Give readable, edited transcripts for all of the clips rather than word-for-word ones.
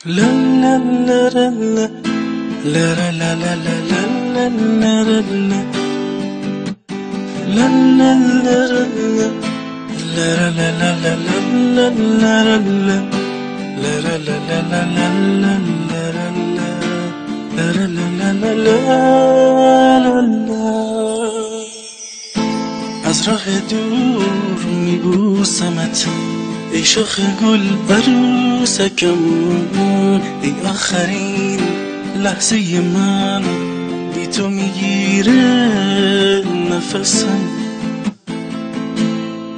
La la la la la la la la la la la la la la la la. از راه دور میبوسمت ای شاخ گل عروسکم، ای آخرین لحظه من بی تو میگیره نفسم.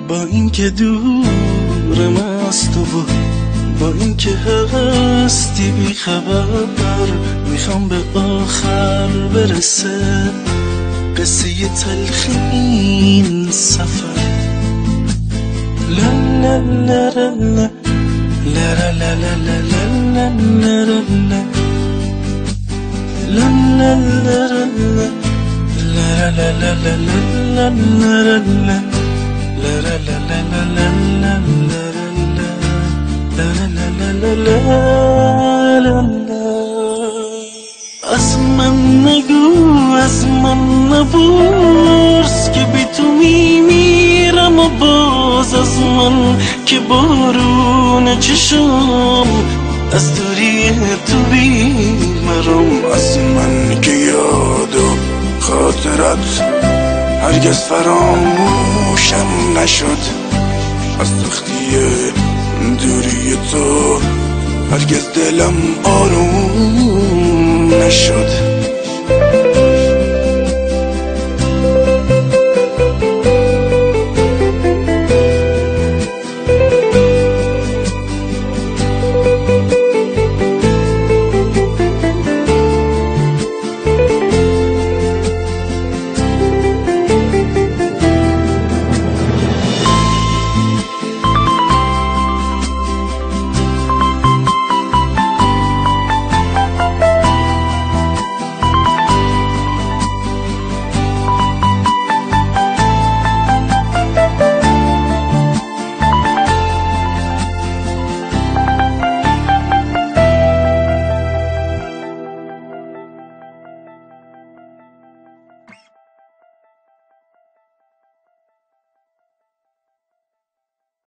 با اینکه دورم از تو و با اینکه هستی بی خبر، میخوام به آخر برسه قصه تلخ این سفر. لا لا لا لا لا لا لا لا لا لا لا لا لا لا از من نگو، از من نپرس که بی تو میمیرم و باز از من که بارون چشم از دوری تو بیمرم. از من که یاد و خاطرت هرگز فراموشم نشد، از سختی دوری تو هرگز دلم آروم نشد.